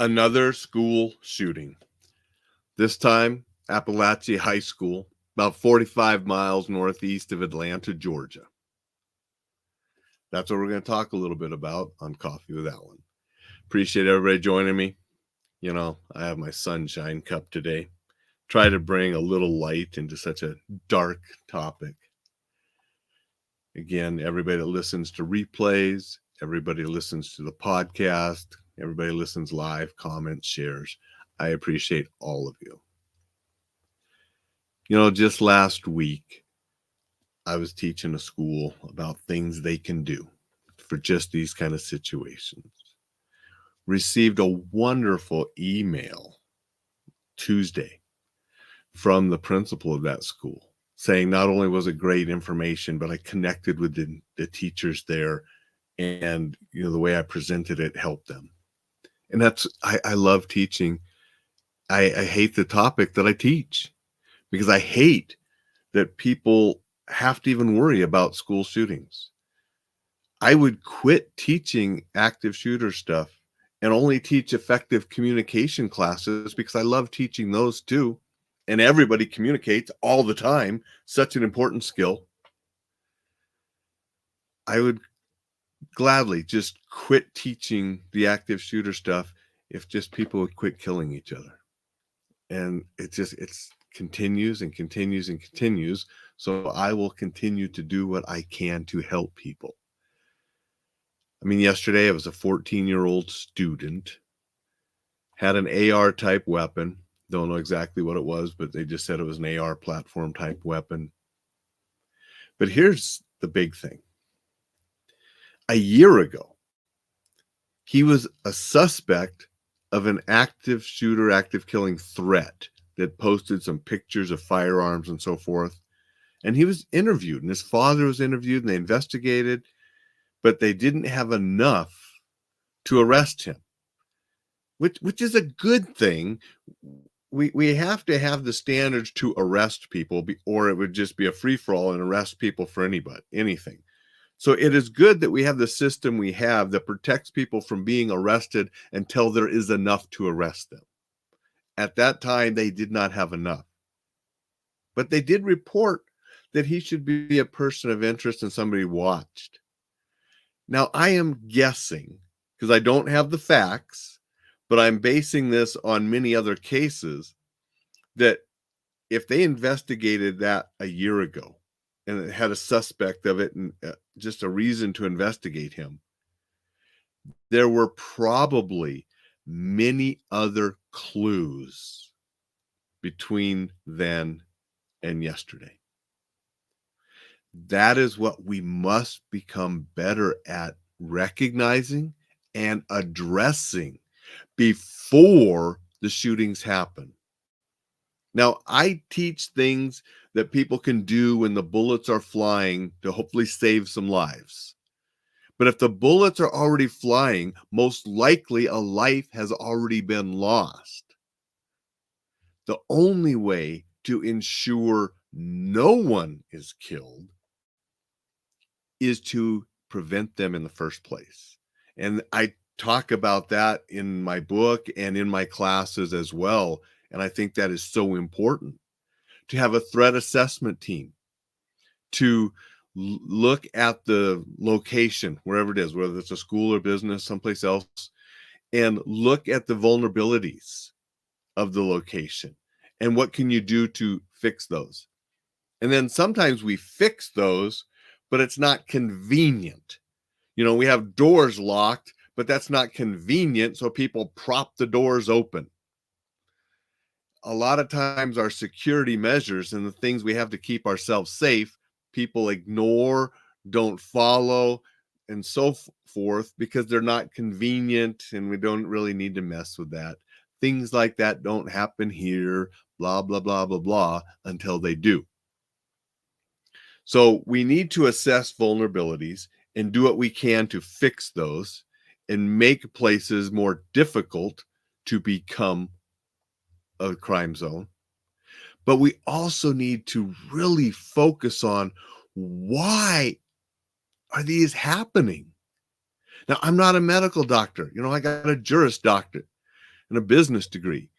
Another school shooting. This time, Apalachee High School, about 45 miles northeast of Atlanta, Georgia. That's what we're going to talk a little bit about on Coffee with Alain. Appreciate everybody joining me. You know, I have my sunshine cup today. Try to bring a little light into such a dark topic. Again, everybody that listens to replays, everybody listens to the podcast, everybody listens live, comments, shares. I appreciate all of you. You know, just last week, I was teaching a school about things they can do for just these kind of situations. Received a wonderful email Tuesday from the principal of that school saying not only was it great information, but I connected with the teachers there, and you know the way I presented it helped them. And that's I love teaching. I hate the topic that I teach because I hate that people have to even worry about school shootings. I would quit teaching active shooter stuff and only teach effective communication classes because I love teaching those too. And everybody communicates all the time, such an important skill. I would gladly just quit teaching the active shooter stuff if just people would quit killing each other. And it's continues and continues and continues. So I will continue to do what I can to help people. I mean, yesterday I was a 14-year-old student, had an AR type weapon. Don't know exactly what it was, but they just said it was an AR platform type weapon. But here's the big thing. A year ago, he was a suspect of an active shooter, active killing threat that posted some pictures of firearms and so forth. And he was interviewed, and his father was interviewed, and they investigated, but they didn't have enough to arrest him, which is a good thing. We have to have the standards to arrest people, or it would just be a free-for-all and arrest people for anything. So it is good that we have the system we have that protects people from being arrested until there is enough to arrest them. At that time, they did not have enough. But they did report that he should be a person of interest and somebody watched. Now, I am guessing, because I don't have the facts, but I'm basing this on many other cases, that if they investigated that a year ago and it had a suspect of it and just a reason to investigate him, there were probably many other clues between then and yesterday. That is what we must become better at recognizing and addressing before the shootings happen. Now, I teach things that people can do when the bullets are flying to hopefully save some lives. But if the bullets are already flying, most likely a life has already been lost. The only way to ensure no one is killed is to prevent them in the first place. And I talk about that in my book and in my classes as well. And I think that is so important to have a threat assessment team, to look at the location, wherever it is, whether it's a school or business, someplace else, and look at the vulnerabilities of the location and what can you do to fix those. And then sometimes we fix those, but it's not convenient. You know, we have doors locked, but that's not convenient, so people prop the doors open. A lot of times our security measures and the things we have to keep ourselves safe, people ignore, don't follow, and so forth because they're not convenient, and we don't really need to mess with that. Things like that don't happen here, blah, blah, blah, blah, blah, until they do. So we need to assess vulnerabilities and do what we can to fix those and make places more difficult to become a crime zone. But we also need to really focus on why are these happening? Now, I'm not a medical doctor. You know, I got a Juris Doctorate. and a business degree.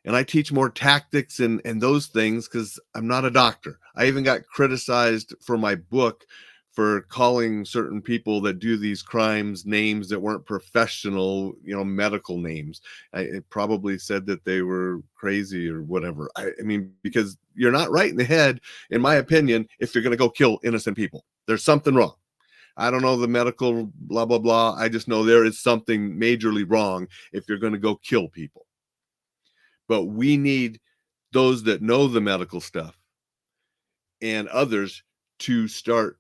And I teach more tactics and those things because I'm not a doctor. I even got criticized for my book for calling certain people that do these crimes names that weren't professional, medical names. It probably said that they were crazy or whatever. I mean, because you're not right in the head, in my opinion, if you're going to go kill innocent people. There's something wrong. I don't know the medical blah, blah, blah. I just know there is something majorly wrong if you're going to go kill people. But we need those that know the medical stuff and others to start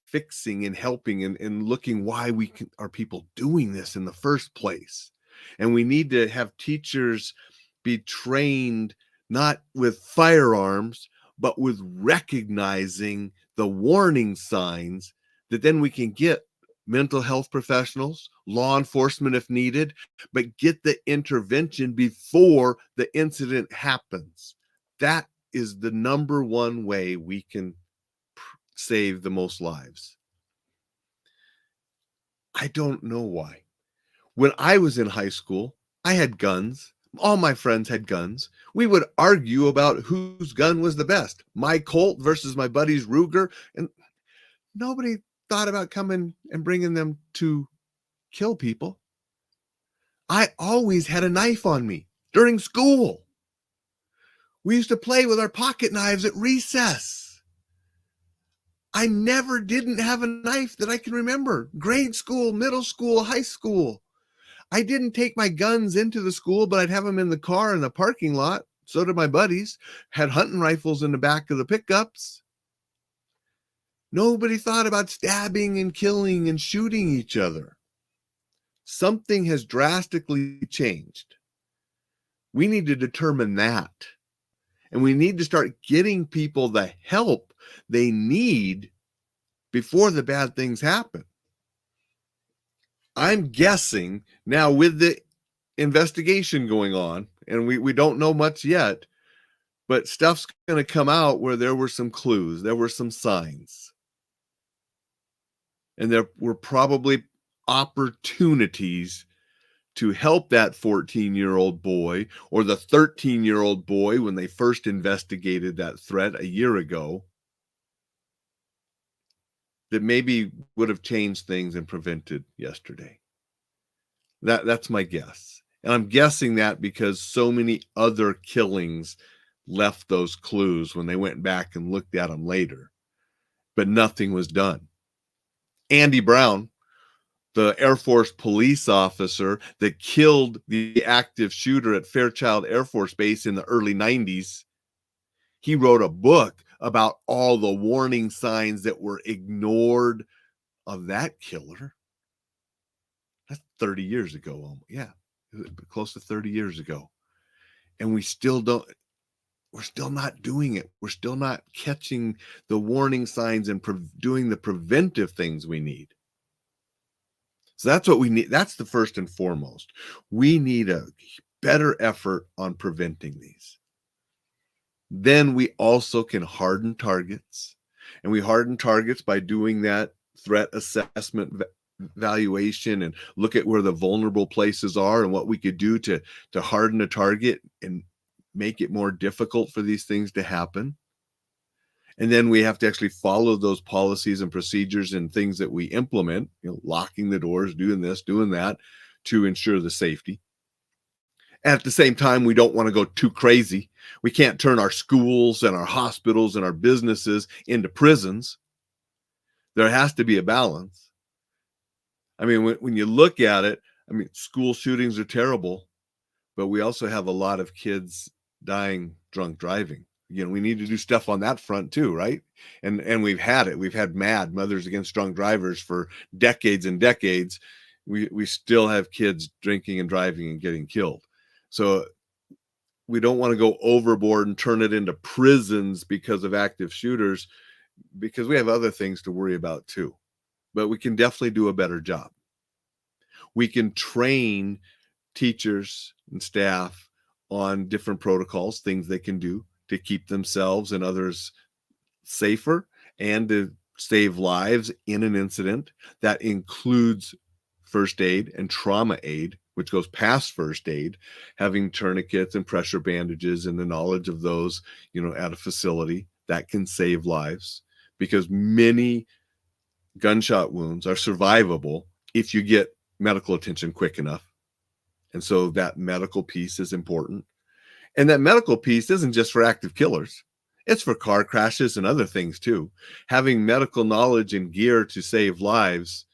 fixing and helping and looking why are people doing this in the first place. And we need to have teachers be trained not with firearms, but with recognizing the warning signs that then we can get mental health professionals, law enforcement if needed, but get the intervention before the incident happens. That is the number one way we can save the most lives. I don't know why. When I was in high school, I had guns. All my friends had guns. We would argue about whose gun was the best, my Colt versus my buddy's Ruger. And nobody thought about coming and bringing them to kill people. I always had a knife on me during school. We used to play with our pocket knives at recess. I never didn't have a knife that I can remember. Grade school, middle school, high school. I didn't take my guns into the school, but I'd have them in the car in the parking lot. So did my buddies. Had hunting rifles in the back of the pickups. Nobody thought about stabbing and killing and shooting each other. Something has drastically changed. We need to determine that. And we need to start getting people the help they need before the bad things happen. I'm guessing now with the investigation going on, and we don't know much yet, but stuff's going to come out where there were some clues, there were some signs. And there were probably opportunities to help that 14-year-old boy or the 13-year-old boy when they first investigated that threat a year ago that maybe would have changed things and prevented yesterday. That's my guess. And I'm guessing that because so many other killings left those clues when they went back and looked at them later, but nothing was done. Andy Brown, the Air Force police officer that killed the active shooter at Fairchild Air Force Base in the early 90s, he wrote a book about all the warning signs that were ignored of that killer. That's 30 years ago. Yeah, close to 30 years ago. And we're still not doing it. We're still not catching the warning signs and doing the preventive things we need. So that's what we need. That's the first and foremost. We need a better effort on preventing these. Then we also can harden targets. And we harden targets by doing that threat assessment valuation and look at where the vulnerable places are and what we could do to harden a target and make it more difficult for these things to happen. And then we have to actually follow those policies and procedures and things that we implement, locking the doors, doing this, doing that to ensure the safety. At the same time, we don't want to go too crazy. We can't turn our schools and our hospitals and our businesses into prisons. There has to be a balance. I mean, when you look at it, I mean, school shootings are terrible, but we also have a lot of kids dying drunk driving. We need to do stuff on that front too, right? And we've had it. We've had MAD, Mothers Against Drunk Drivers, for decades and decades. We still have kids drinking and driving and getting killed. So we don't want to go overboard and turn it into prisons because of active shooters, because we have other things to worry about too. But we can definitely do a better job. We can train teachers and staff on different protocols, things they can do to keep themselves and others safer and to save lives in an incident. That includes first aid and trauma aid which goes past first aid, having tourniquets and pressure bandages and the knowledge of those, at a facility that can save lives, because many gunshot wounds are survivable if you get medical attention quick enough. And so that medical piece is important. And that medical piece isn't just for active killers. It's for car crashes and other things too. Having medical knowledge and gear to save lives,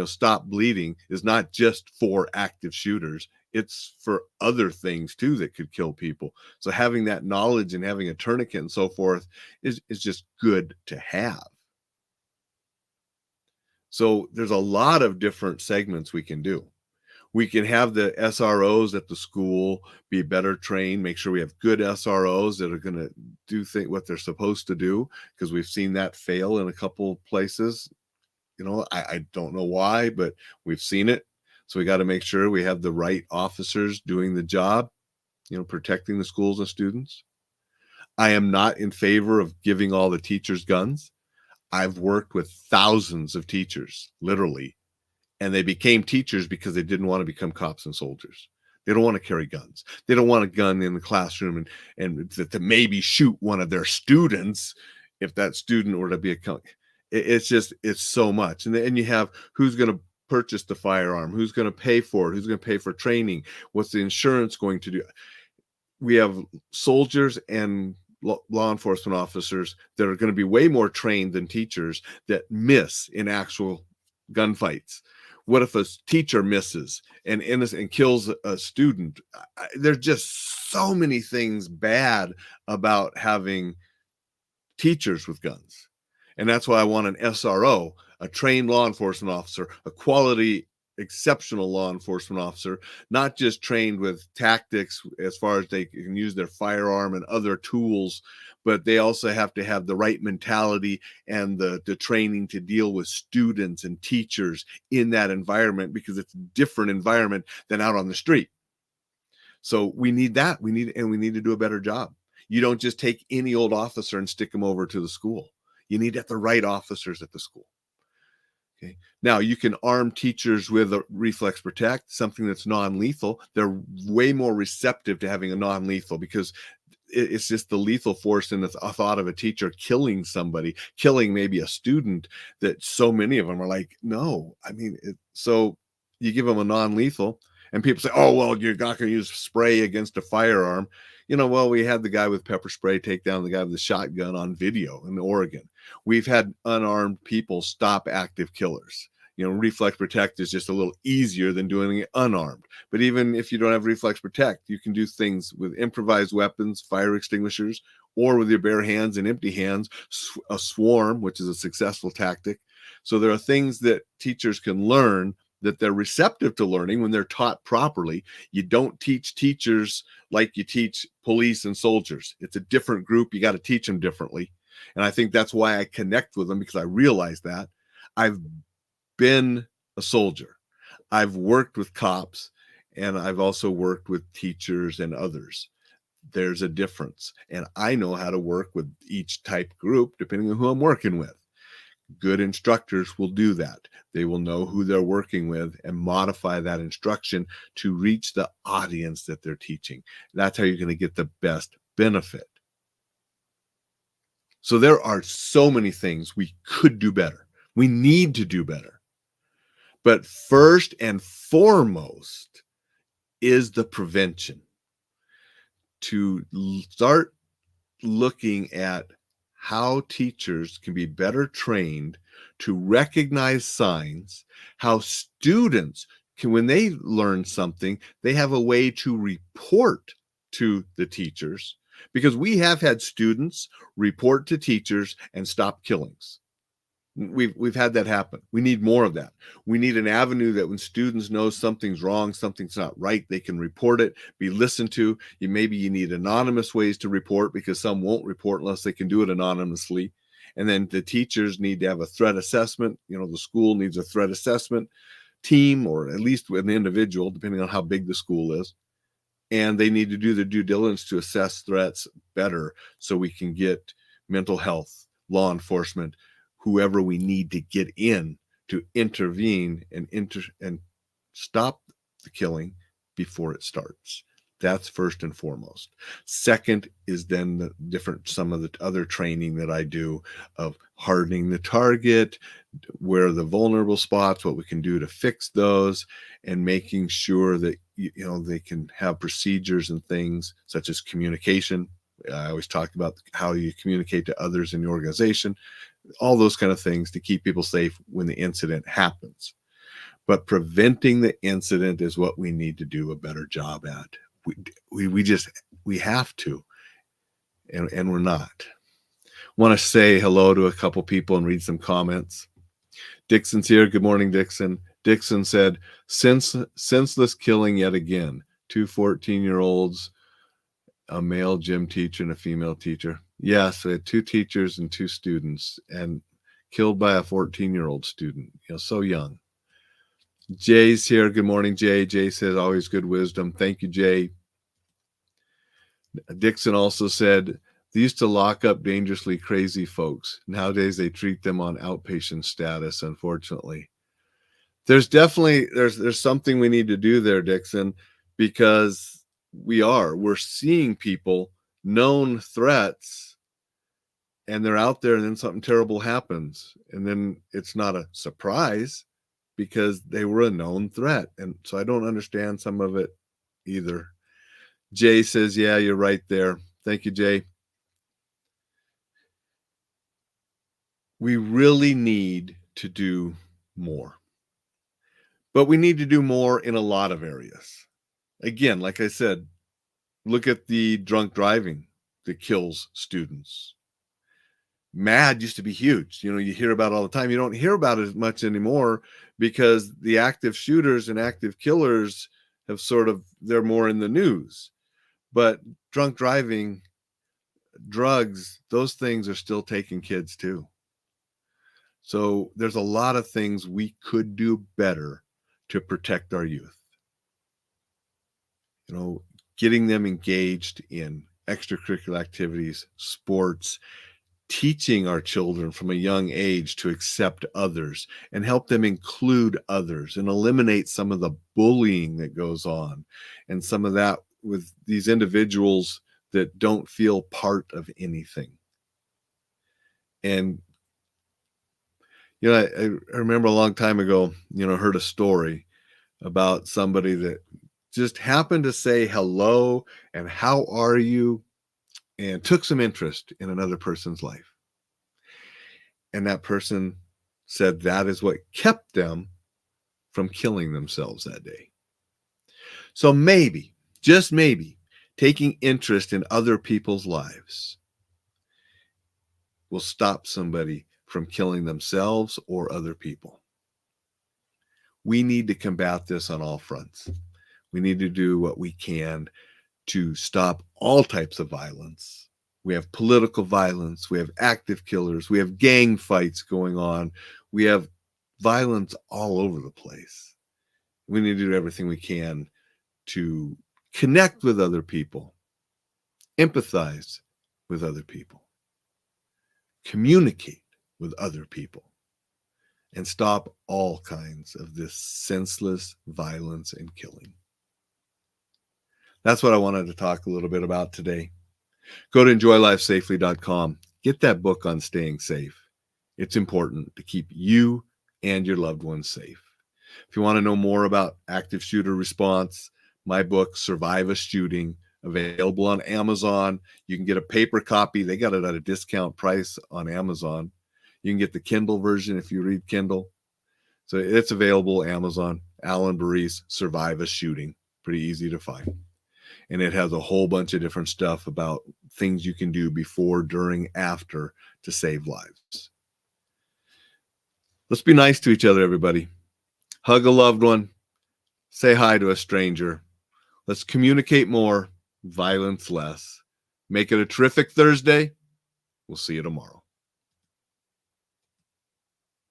stop bleeding, is not just for active shooters. It's for other things too that could kill people. So having that knowledge and having a tourniquet and so forth is just good to have. So there's a lot of different segments we can do. We can have the SROs at the school be better trained, make sure we have good SROs that are going to do what they're supposed to do, because we've seen that fail in a couple places. I don't know why, but we've seen it. So we got to make sure we have the right officers doing the job, protecting the schools and students. I am not in favor of giving all the teachers guns. I've worked with thousands of teachers, literally, and they became teachers because they didn't want to become cops and soldiers. They don't want to carry guns. They don't want a gun in the classroom and to maybe shoot one of their students if that student were to be it's so much. And then you have who's going to purchase the firearm, who's going to pay for it, who's going to pay for training, what's the insurance going to do. We have soldiers and law enforcement officers that are going to be way more trained than teachers that miss in actual gunfights. What if a teacher misses and kills a student? There's just so many things bad about having teachers with guns. And that's why I want an SRO, a trained law enforcement officer, a quality, exceptional law enforcement officer, not just trained with tactics as far as they can use their firearm and other tools, but they also have to have the right mentality and the training to deal with students and teachers in that environment, because it's a different environment than out on the street. So we need that. We need to do a better job. You don't just take any old officer and stick them over to the school. You need to have the right officers at the school. Okay. Now you can arm teachers with a reflex protect, something that's non-lethal. They're way more receptive to having a non-lethal, because it's just the lethal force in the thought of a teacher killing somebody, killing maybe a student, that so many of them are like, no. So you give them a non-lethal, and people say, oh, well, you're not going to use spray against a firearm. Well, we had the guy with pepper spray take down the guy with the shotgun on video in Oregon. We've had unarmed people stop active killers. Reflex protect is just a little easier than doing it unarmed. But even if you don't have reflex protect, you can do things with improvised weapons, fire extinguishers, or with your bare hands and empty hands, a swarm, which is a successful tactic. So there are things that teachers can learn that they're receptive to learning when they're taught properly. You don't teach teachers like you teach police and soldiers. It's a different group. You got to teach them differently. And I think that's why I connect with them, because I realize that. I've been a soldier. I've worked with cops, and I've also worked with teachers and others. There's a difference. And I know how to work with each type group depending on who I'm working with. Good instructors will do that. They will know who they're working with and modify that instruction to reach the audience that they're teaching. That's how you're going to get the best benefit. So there are so many things we could do better. We need to do better. But first and foremost is the prevention. To start looking at how teachers can be better trained to recognize signs, how students can, when they learn something, they have a way to report to the teachers, because we have had students report to teachers and stop killings. We've had that happen. We need more of that. We need an avenue that when students know something's wrong, something's not right, they can report it, be listened to. Maybe you need anonymous ways to report, because some won't report unless they can do it anonymously. And then the teachers need to have a threat assessment. The school needs a threat assessment team, or at least an individual, depending on how big the school is. And they need to do their due diligence to assess threats better, so we can get mental health, law enforcement, whoever we need to get in to intervene and stop the killing before it starts. That's first and foremost. Second is then some of the other training that I do of hardening the target, where are the vulnerable spots, what we can do to fix those, and making sure that they can have procedures and things such as communication. I always talk about how you communicate to others in the organization, all those kind of things to keep people safe when the incident happens. But preventing the incident is what we need to do a better job at. We have to, and we're not. Want to say hello to a couple people and read some comments. Dixon's here. Good morning, Dixon. Dixon said, senseless killing yet again. 2 14-year-olds, a male gym teacher and a female teacher. Yes, I had 2 teachers and 2 students, and killed by a 14-year-old student, so young. Jay's here. Good morning, Jay. Jay says, always good wisdom. Thank you, Jay. Dixon also said, they used to lock up dangerously crazy folks. Nowadays, they treat them on outpatient status, unfortunately. There's definitely, there's something we need to do there, Dixon, because we're seeing people, known threats, and they're out there, and then something terrible happens. And then it's not a surprise because they were a known threat. And so I don't understand some of it either. Jay says, yeah, you're right there. Thank you, Jay. We really need to do more. But we need to do more in a lot of areas. Again, like I said, look at the drunk driving that kills students. MAD used to be huge. You hear about it all the time. You don't hear about it as much anymore because the active shooters and active killers have they're more in the news. But drunk driving, drugs, those things are still taking kids too. So there's a lot of things we could do better to protect our youth. Getting them engaged in extracurricular activities, sports, teaching our children from a young age to accept others and help them include others and eliminate some of the bullying that goes on and some of that with these individuals that don't feel part of anything. And I remember a long time ago, heard a story about somebody that just happened to say hello and how are you, and took some interest in another person's life. And that person said that is what kept them from killing themselves that day. So maybe, just maybe, taking interest in other people's lives will stop somebody from killing themselves or other people. We need to combat this on all fronts. We need to do what we can to stop all types of violence. We have political violence. We have active killers. We have gang fights going on. We have violence all over the place. We need to do everything we can to connect with other people, empathize with other people, communicate with other people, and stop all kinds of this senseless violence and killing. That's what I wanted to talk a little bit about today. Go to enjoylifesafely.com. Get that book on staying safe. It's important to keep you and your loved ones safe. If you want to know more about active shooter response, my book, Survive a Shooting, available on Amazon. You can get a paper copy. They got it at a discount price on Amazon. You can get the Kindle version if you read Kindle. So it's available Amazon. Alain Burris, Survive a Shooting. Pretty easy to find. And it has a whole bunch of different stuff about things you can do before, during, after to save lives. Let's be nice to each other, everybody. Hug a loved one. Say hi to a stranger. Let's communicate more, violence less. Make it a terrific Thursday. We'll see you tomorrow.